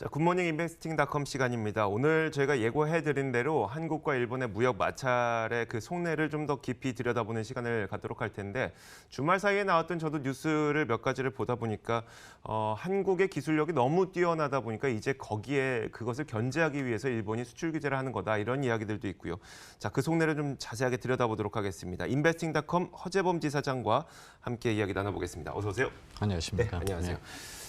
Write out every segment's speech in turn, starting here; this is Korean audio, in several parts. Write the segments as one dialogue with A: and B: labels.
A: 자, 굿모닝 인베스팅닷컴 시간입니다. 오늘 저희가 예고해드린 대로 한국과 일본의 무역 마찰의 그 속내를 좀 더 깊이 들여다보는 시간을 갖도록 할 텐데 주말 사이에 나왔던 저도 뉴스를 몇 가지를 보다 보니까 한국의 기술력이 너무 뛰어나다 보니까 이제 거기에 그것을 견제하기 위해서 일본이 수출 규제를 하는 거다 이런 이야기들도 있고요. 자, 그 속내를 좀 자세하게 들여다보도록 하겠습니다. 인베스팅닷컴 허재범 지사장과 함께 이야기 나눠보겠습니다. 어서 오세요.
B: 안녕하십니까.
A: 네, 안녕하세요.
B: 네.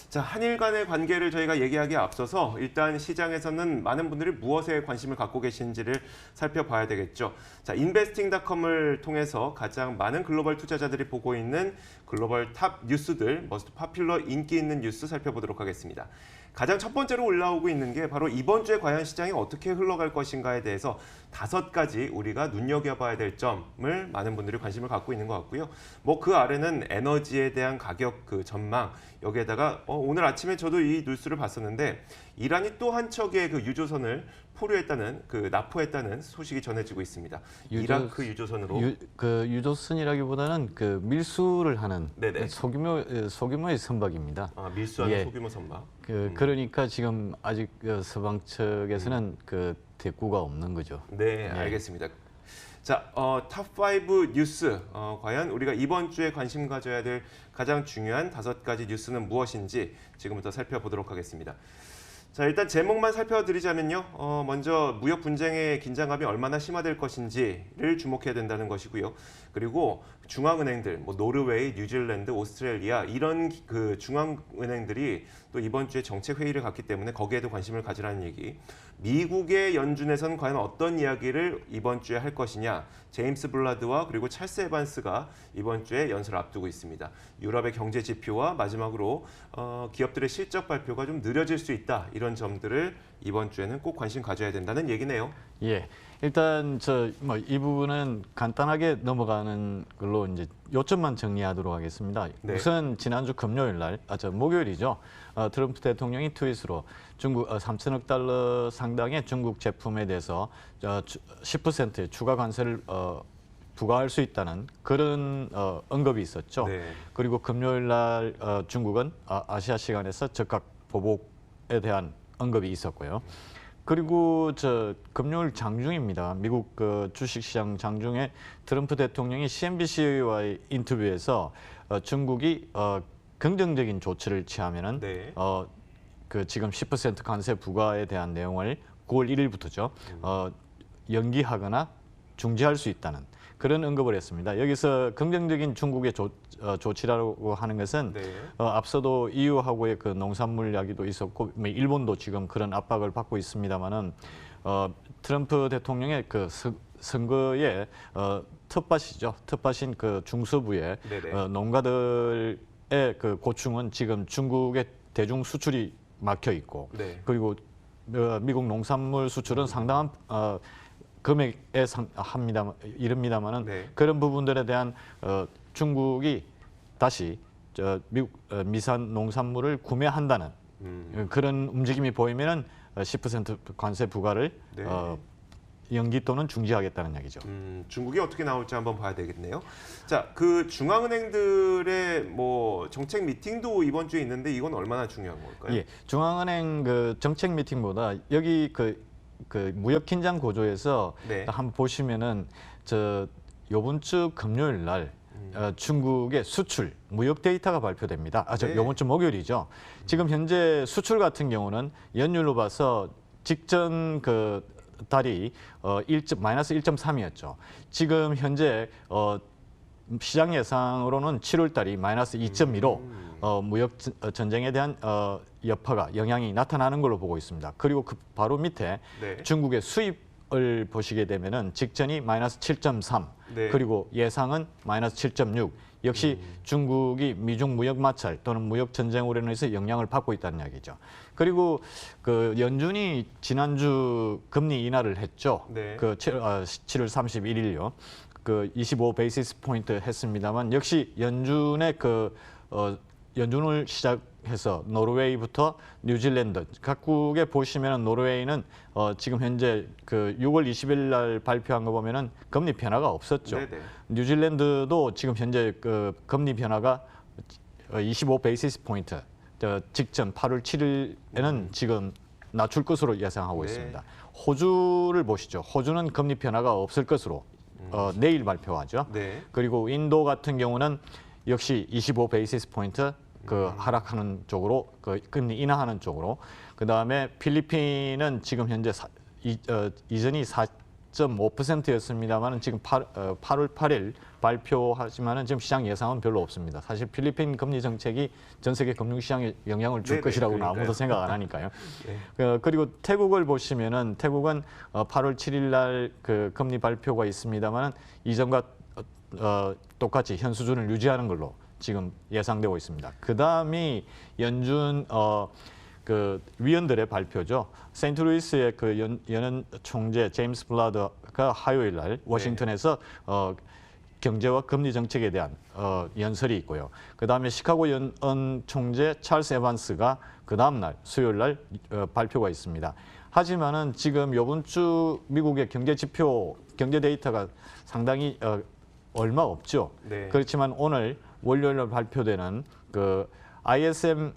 A: 자, 한일 간의 관계를 저희가 얘기하기에 앞서서 일단 시장에서는 많은 분들이 무엇에 관심을 갖고 계신지를 살펴봐야 되겠죠. 자, 인베스팅닷컴을 통해서 가장 많은 글로벌 투자자들이 보고 있는 글로벌 탑 뉴스들, 머스트 파퓰러 인기 있는 뉴스 살펴보도록 하겠습니다. 가장 첫 번째로 올라오고 있는 게 바로 이번 주에 과연 시장이 어떻게 흘러갈 것인가에 대해서 5가지 우리가 눈여겨봐야 될 점을 많은 분들이 관심을 갖고 있는 것 같고요. 뭐 그 아래는 에너지에 대한 가격 그 전망, 여기에다가 오늘 아침에 저도 이 뉴스를 봤었는데 이란이 또 한 척의 그 유조선을 포류했다는 납포했다는 소식이 전해지고 있습니다. 이라크 유조선으로
B: 유조선이라기보다는 그 밀수를 하는
A: 네네.
B: 소규모의 선박입니다.
A: 밀수하는
B: 예.
A: 소규모 선박.
B: 그러니까 지금 아직 서방 측에서는 그 대꾸가 없는 거죠.
A: 네, 알겠습니다. 자, 탑5 뉴스. 과연 우리가 이번 주에 관심 가져야 될 가장 중요한 5가지 뉴스는 무엇인지 지금부터 살펴보도록 하겠습니다. 자, 일단 제목만 살펴드리자면요. 먼저 무역 분쟁의 긴장감이 얼마나 심화될 것인지를 주목해야 된다는 것이고요. 그리고 중앙은행들, 뭐 노르웨이, 뉴질랜드, 오스트레일리아 이런 그 중앙은행들이 또 이번 주에 정책 회의를 갖기 때문에 거기에도 관심을 가지라는 얘기. 미국의 연준에서는 과연 어떤 이야기를 이번 주에 할 것이냐. 제임스 블라드와 그리고 찰스 에반스가 이번 주에 연설을 앞두고 있습니다. 유럽의 경제 지표와 마지막으로 기업들의 실적 발표가 좀 느려질 수 있다. 이런 점들을 이번 주에는 꼭 관심 가져야 된다는 얘기네요.
B: 예. 일단 이 부분은 간단하게 넘어가는 걸로 이제 요점만 정리하도록 하겠습니다.
A: 네.
B: 우선 지난주 금요일 날, 목요일이죠. 트럼프 대통령이 트윗으로 중국 3천억 달러 상당의 중국 제품에 대해서 10% 추가 관세를 부과할 수 있다는 그런 언급이 있었죠.
A: 네.
B: 그리고 금요일 날 중국은 아시아 시간에서 적각 보복에 대한 언급이 있었고요. 그리고 금요일 장중입니다. 미국 주식시장 장중에 트럼프 대통령이 CNBC와의 인터뷰에서 중국이 긍정적인 조치를 취하면은
A: 네.
B: 지금 10% 관세 부과에 대한 내용을 9월 1일부터죠. 연기하거나 중지할 수 있다는 그런 언급을 했습니다. 여기서 긍정적인 중국의 조치라고 하는 것은
A: 네.
B: 앞서도 EU하고의 그 농산물 이야기도 있었고 일본도 지금 그런 압박을 받고 있습니다만은 트럼프 대통령의 그 선거의 텃밭이죠. 텃밭인 그 중서부의 농가들의 그 고충은 지금 중국의 대중 수출이 막혀 있고 그리고 미국 농산물 수출은 상당한 금액에 이릅니다만은 그런 부분들에 대한 중국이 다시 미국 미산 농산물을 구매한다는 그런 움직임이 보이면은 10% 관세 부과를 연기 또는 중지하겠다는 얘기죠.
A: 중국이 어떻게 나올지 한번 봐야 되겠네요. 자, 그 중앙은행들의 뭐 정책 미팅도 이번 주에 있는데 이건 얼마나 중요한 걸까요?
B: 예, 중앙은행 그 정책 미팅보다 여기 그 무역 긴장 고조에서 한번 보시면은 요번 주 금요일 날 중국의 수출 무역 데이터가 발표됩니다. 요번 주 목요일이죠. 지금 현재 수출 같은 경우는 연율로 봐서 직전 그 달이 마이너스 1.3이었죠. 지금 현재 시장 예상으로는 7월 달이 마이너스 2.2로 무역 전쟁에 대한 여파가 영향이 나타나는 걸로 보고 있습니다. 그리고 그 바로 밑에 중국의 수입을 보시게 되면은 직전이 마이너스 7.3 그리고 예상은 마이너스 7.6 역시 중국이 미중 무역 마찰 또는 무역 전쟁으로 인해서 영향을 받고 있다는 이야기죠. 그리고 그 연준이 지난주 금리 인하를 했죠. 그 7월 31일요. 그 25 베이시스 포인트 했습니다만 역시 연준의 연준을 시작해서 노르웨이부터 뉴질랜드 각국에 보시면 노르웨이는 지금 현재 그 6월 20일 날 발표한 거 보면은 금리 변화가 없었죠. 뉴질랜드도 지금 현재 그 금리 변화가 25 베이시스 포인트 직전 8월 7일에는 지금 낮출 것으로 예상하고
A: 네.
B: 있습니다. 호주를 보시죠. 호주는 금리 변화가 없을 것으로 내일 발표하죠.
A: 네.
B: 그리고 인도 같은 경우는 역시 25 베이시스 포인트 하락하는 쪽으로 금리 인하하는 쪽으로. 그다음에 필리핀은 지금 현재 이전이 4.5%였습니다만은 지금 8월 8일 발표하지만은 지금 시장 예상은 별로 없습니다. 사실 필리핀 금리 정책이 전 세계 금융 시장에 영향을 줄
A: 네네,
B: 것이라고는
A: 그러니까요.
B: 아무도 생각 안 하니까요.
A: 네.
B: 그리고 태국을 보시면은 태국은 8월 7일 날 그 금리 발표가 있습니다만은 이전과 똑같이 현 수준을 유지하는 걸로 지금 예상되고 있습니다. 그다음이 연준 그 위원들의 발표죠. 세인트루이스의 그 연은 총재 제임스 블라드가 화요일 날 워싱턴에서 경제와 금리 정책에 대한 연설이 있고요. 그다음에 시카고 연은 총재 찰스 에반스가 그 다음 날 수요일 날 발표가 있습니다. 하지만은 지금 이번 주 미국의 경제 지표, 경제 데이터가 상당히 얼마 없죠.
A: 네.
B: 그렇지만 오늘 월요일 날 발표되는 그 ISM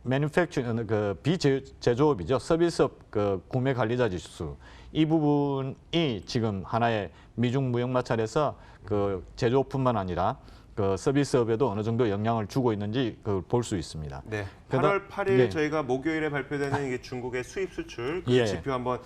B: 매니팩처 그 비제조업이죠. 서비스업 그 구매 관리자 지수 이 부분이 지금 하나의 미중 무역 마찰에서 그 제조업뿐만 아니라 그 서비스업에도 어느 정도 영향을 주고 있는지 볼 수 있습니다.
A: 네. 8월 8일
B: 네.
A: 저희가 목요일에 발표되는 이게 중국의 수입 수출 그
B: 예.
A: 지표 한번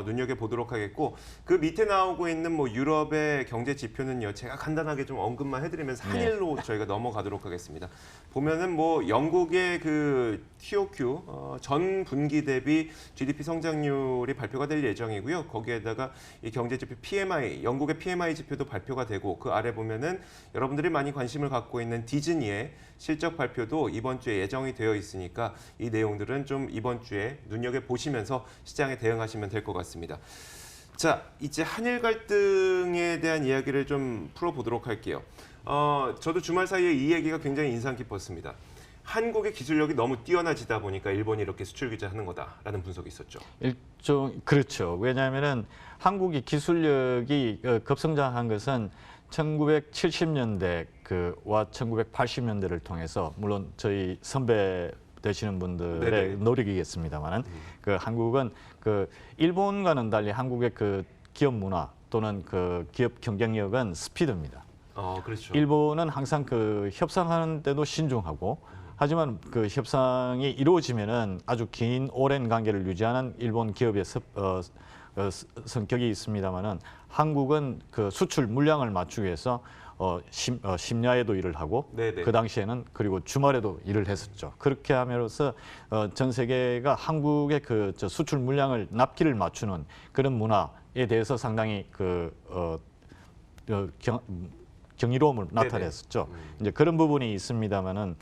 A: 눈여겨 보도록 하겠고 그 밑에 나오고 있는 뭐 유럽의 경제 지표는요. 제가 간단하게 좀 언급만 해드리면서 한일로 저희가 넘어가도록 하겠습니다. 보면은 뭐 영국의 그 TOQ 전 분기 대비 GDP 성장률이 발표가 될 예정이고요. 거기에다가 이 경제 지표 PMI, 영국의 PMI 지표도 발표가 되고 그 아래 보면은 여러분들이 많이 관심을 갖고 있는 디즈니의 실적 발표도 이번 주에 예정이 되어 있으니까 이 내용들은 좀 이번 주에 눈여겨 보시면서 시장에 대응하시면 될 것 같습니다. 자, 이제 한일 갈등에 대한 이야기를 좀 풀어보도록 할게요. 저도 주말 사이에 이 얘기가 굉장히 인상 깊었습니다. 한국의 기술력이 너무 뛰어나지다 보니까 일본이 이렇게 수출 규제하는 거다라는 분석이 있었죠.
B: 그렇죠. 왜냐하면은 한국이 기술력이 급성장한 것은 1970년대 와 1980년대를 통해서 물론 저희 선배 되시는 분들의
A: 네네.
B: 노력이겠습니다만은 그 한국은 그 일본과는 달리 한국의 그 기업 문화 또는 그 기업 경쟁력은 스피드입니다.
A: 그렇죠.
B: 일본은 항상 그 협상하는 데도 신중하고 하지만 그 협상이 이루어지면은 아주 긴 오랜 관계를 유지하는 일본 기업의 성격이 있습니다만은 한국은 그 수출 물량을 맞추기 위해서 심야에도 일을 하고
A: 네네.
B: 그 당시에는 그리고 주말에도 일을 했었죠. 그렇게 함으로써 전 세계가 한국의 그 수출 물량을 납기를 맞추는 그런 문화에 대해서 상당히 경이로움을 나타냈었죠. 이제 그런 부분이 있습니다만은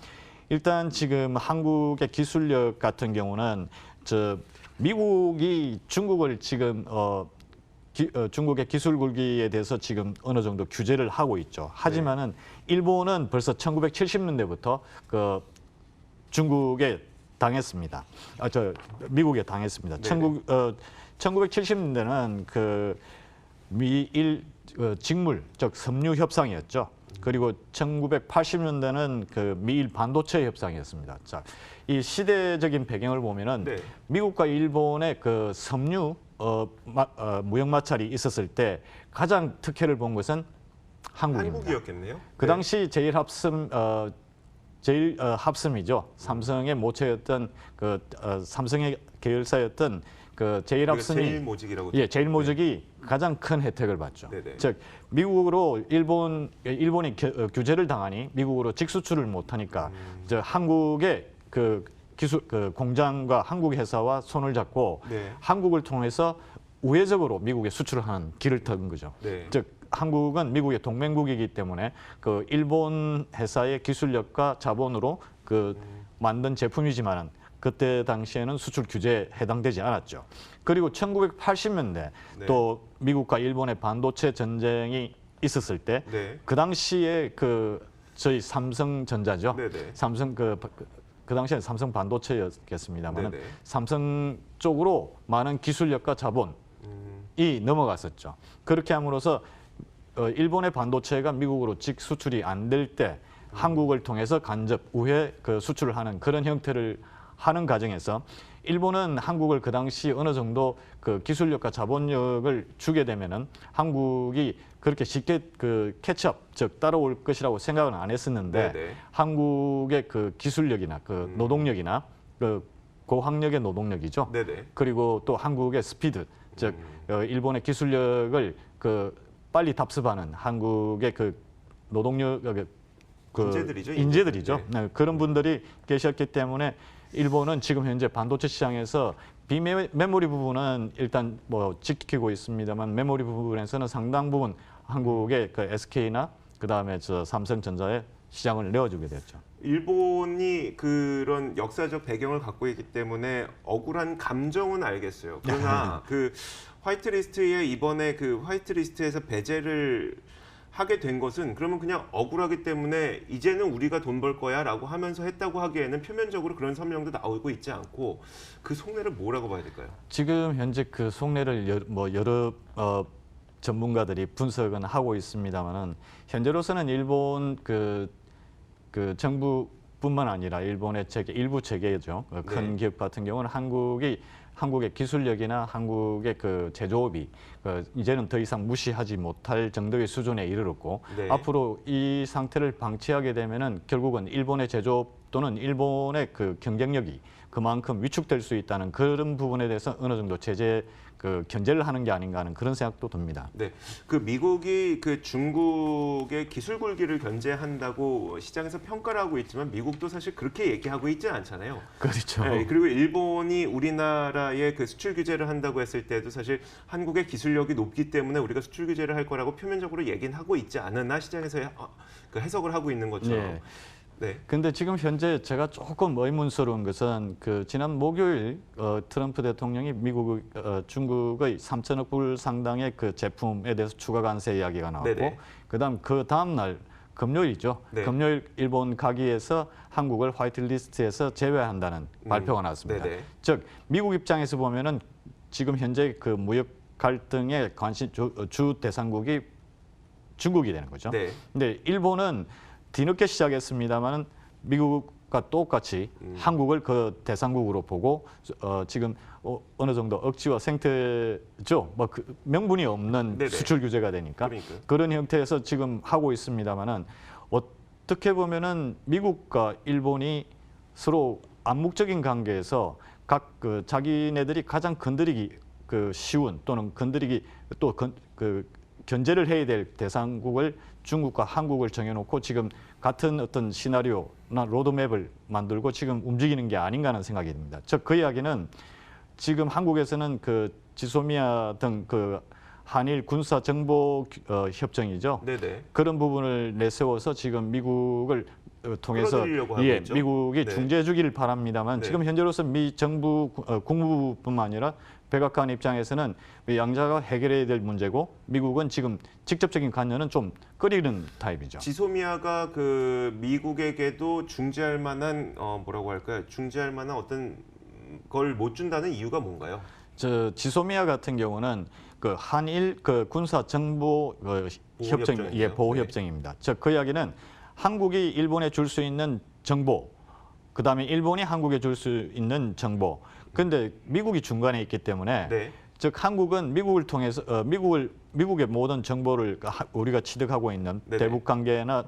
B: 일단 지금 한국의 기술력 같은 경우는 미국이 중국을 지금 중국의 기술 굴기에 대해서 지금 어느 정도 규제를 하고 있죠. 하지만은 일본은 벌써 1970년대부터 그 중국에 당했습니다. 미국에 당했습니다. 1970년대는 그 미일 직물, 즉 섬유 협상이었죠. 그리고 1980년대는 그 미일 반도체 협상이었습니다. 자, 이 시대적인 배경을 보면은 미국과 일본의 그 섬유 무역 마찰이 있었을 때 가장 특혜를 본 것은 한국입니다.
A: 한국이었겠네요.
B: 그 당시 제일 합섬이죠. 삼성의 모체였던 삼성의 계열사였던 그 제일 합섬이
A: 제일모직이라고.
B: 제일모직이 가장 큰 혜택을 받죠.
A: 네네.
B: 즉 미국으로 일본이 규제를 당하니 미국으로 직수출을 못하니까 한국의 그 기술 공장과 한국 회사와 손을 잡고 한국을 통해서 우회적으로 미국에 수출을 하는 길을 턴 거죠. 즉 한국은 미국의 동맹국이기 때문에 그 일본 회사의 기술력과 자본으로 만든 제품이지만은 그때 당시에는 수출 규제에 해당되지 않았죠. 그리고 1980년대 또 미국과 일본의 반도체 전쟁이 있었을 때 그 당시에 저희 삼성전자죠. 삼성 그 당시에는 삼성 반도체였겠습니다만 삼성 쪽으로 많은 기술력과 자본이 넘어갔었죠. 그렇게 함으로써 일본의 반도체가 미국으로 직수출이 안 될 때 한국을 통해서 간접 우회 수출을 하는 그런 형태를 하는 과정에서 일본은 한국을 그 당시 어느 정도 그 기술력과 자본력을 주게 되면은 한국이 그렇게 쉽게 그 캐치업, 즉 따라올 것이라고 생각은 안 했었는데
A: 네네.
B: 한국의 그 기술력이나 그 노동력이나 그 고학력의 노동력이죠.
A: 네네.
B: 그리고 또 한국의 스피드, 즉 일본의 기술력을 그 빨리 답습하는 한국의 그 노동력 그
A: 인재들이죠,
B: 인재들이죠.
A: 인재들.
B: 네, 그런 분들이 계셨기 때문에 일본은 지금 현재 반도체 시장에서 비메모리 부분은 일단 뭐 지키고 있습니다만 메모리 부분에서는 상당 부분 한국의 그 SK나 그다음에 저 삼성전자의 시장을 내어주게 됐죠.
A: 일본이 그런 역사적 배경을 갖고 있기 때문에 억울한 감정은 알겠어요. 그러나 그 화이트리스트에 이번에 그 화이트리스트에서 배제를 하게 된 것은 그러면 그냥 억울하기 때문에 이제는 우리가 돈 벌 거야라고 하면서 했다고 하기에는 표면적으로 그런 설명도 나오고 있지 않고 그 속내를 뭐라고 봐야 될까요?
B: 지금 현재 그 속내를 여러 전문가들이 분석은 하고 있습니다만은 현재로서는 일본 그 정부뿐만 아니라 일본의 체계, 일부 체계죠. 큰
A: 네.
B: 기업 같은 경우는 한국의 기술력이나 한국의 그 제조업이 이제는 더 이상 무시하지 못할 정도의 수준에 이르렀고
A: 네.
B: 앞으로 이 상태를 방치하게 되면은 결국은 일본의 제조업 또는 일본의 그 경쟁력이 그만큼 위축될 수 있다는 그런 부분에 대해서 어느 정도 제재 그 견제를 하는 게 아닌가 하는 그런 생각도 듭니다.
A: 네, 그 미국이 그 중국의 기술 굴기를 견제한다고 시장에서 평가를 하고 있지만 미국도 사실 그렇게 얘기하고 있지 않잖아요.
B: 그렇죠.
A: 네, 그리고 일본이 우리나라에 그 수출 규제를 한다고 했을 때도 사실 한국의 기술력이 높기 때문에 우리가 수출 규제를 할 거라고 표면적으로 얘기는 하고 있지 않으나 시장에서 그 해석을 하고 있는 것처럼.
B: 네.
A: 네.
B: 근데 지금 현재 제가 조금 의문스러운 것은 그 지난 목요일 트럼프 대통령이 중국의 3천억 불 상당의 그 제품에 대해서 추가 관세 이야기가 나왔고
A: 네네.
B: 그 다음 날 금요일이죠.
A: 네.
B: 금요일 일본 가기에서 한국을 화이트리스트에서 제외한다는 발표가 나왔습니다.
A: 네네.
B: 즉 미국 입장에서 보면은 지금 현재 그 무역 갈등의 주 대상국이 중국이 되는 거죠.
A: 네.
B: 근데 일본은 뒤늦게 시작했습니다만은 미국과 똑같이 한국을 그 대상국으로 보고 지금 어느 정도 억지와 생태죠. 뭐 그 명분이 없는
A: 네네.
B: 수출 규제가 되니까
A: 그러니까요.
B: 그런 형태에서 지금 하고 있습니다만은 어떻게 보면은 미국과 일본이 서로 암묵적인 관계에서 각 그 자기네들이 가장 건드리기 그 쉬운 또는 건드리기 또 그 견제를 해야 될 대상국을 중국과 한국을 정해놓고 지금 같은 어떤 시나리오나 로드맵을 만들고 지금 움직이는 게 아닌가 하는 생각이 듭니다. 즉 그 이야기는 지금 한국에서는 그 지소미아 등 그 한일 군사 정보 협정이죠.
A: 네네.
B: 그런 부분을 내세워서 지금 미국을 통해서
A: 끌어들이려고 하고 있죠.
B: 미국이
A: 네.
B: 중재해 주기를 바랍니다만
A: 네.
B: 지금 현재로서 미 정부 국무부뿐만 아니라 백악관 입장에서는 양자가 해결해야 될 문제고 미국은 지금 직접적인 관여는 좀 꺼리는 타입이죠.
A: 지소미아가 그 미국에게도 중재할 만한 뭐라고 할까요? 중재할 만한 어떤 걸 못 준다는 이유가 뭔가요?
B: 저 지소미아 같은 경우는 그 한일 그 군사 정보 협정
A: 협정이죠.
B: 보호
A: 네.
B: 협정입니다. 즉 그 이야기는 한국이 일본에 줄 수 있는 정보, 그다음에 일본이 한국에 줄 수 있는 정보. 근데 미국이 중간에 있기 때문에
A: 네.
B: 즉 한국은 미국을 통해서 미국의 모든 정보를 우리가 취득하고 있는
A: 네네.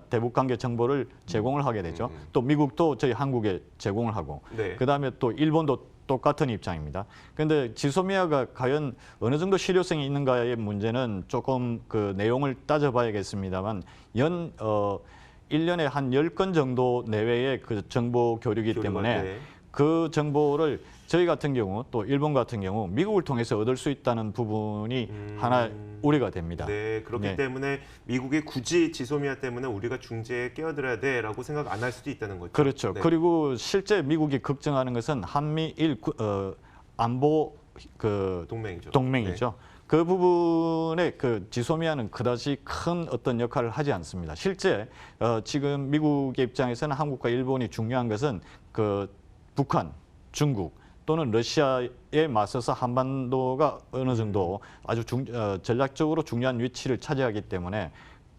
B: 대북 관계 정보를 제공을 하게 되죠. 또 미국도 저희 한국에 제공을 하고
A: 네.
B: 그다음에 또 일본도 똑같은 입장입니다. 그런데 지소미아가 과연 어느 정도 실효성이 있는가의 문제는 조금 그 내용을 따져봐야겠습니다만 1년에 한 10건 정도 내외의 그 정보 교류이기 때문에
A: 네.
B: 그 정보를 저희 같은 경우 또 일본 같은 경우 미국을 통해서 얻을 수 있다는 부분이 하나 우려가 됩니다.
A: 네, 그렇기
B: 네.
A: 때문에 미국이 굳이 지소미아 때문에 우리가 중재에 끼어들어야 돼라고 생각 안 할 수도 있다는 거죠.
B: 그렇죠.
A: 네.
B: 그리고 실제 미국이 걱정하는 것은 한미일 안보 그
A: 동맹이죠.
B: 동맹이죠. 그 부분에 그 지소미아는 그다지 큰 어떤 역할을 하지 않습니다. 실제 지금 미국의 입장에서는 한국과 일본이 중요한 것은 그 북한, 중국 또는 러시아에 맞서서 한반도가 어느 정도 아주 전략적으로 중요한 위치를 차지하기 때문에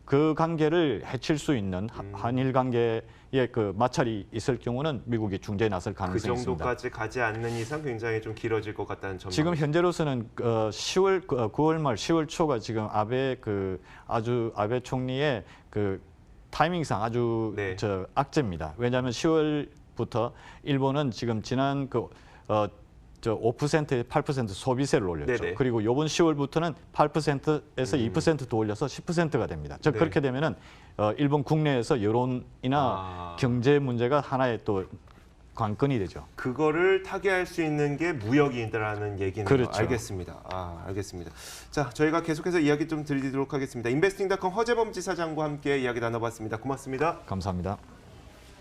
B: 그 관계를 해칠 수 있는 한일 관계에 그 마찰이 있을 경우는 미국이 중재에 나설
A: 그
B: 가능성이 있습니다.
A: 정도까지 가지 않는 이상 굉장히 좀 길어질 것 같다는 전망.
B: 지금 현재로서는 9월 말 10월 초가 지금 아베 아베 총리의 그 타이밍상 아주
A: 네.
B: 악재입니다. 왜냐하면 10월부터 일본은 지금 지난 5%, 8% 소비세를 올렸죠.
A: 네네.
B: 그리고 이번 10월부터는 8%에서 2%도 올려서 10%가 됩니다. 즉
A: 네.
B: 그렇게 되면은 일본 국내에서 여론이나 경제 문제가 하나의 또 관건이 되죠.
A: 그거를 타개할 수 있는 게 무역이라는 얘기는
B: 그렇죠.
A: 알겠습니다. 알겠습니다. 자, 저희가 계속해서 이야기 좀 드리도록 하겠습니다. 인베스팅닷컴 허재범 지사장과 함께 이야기 나눠봤습니다. 고맙습니다.
B: 감사합니다.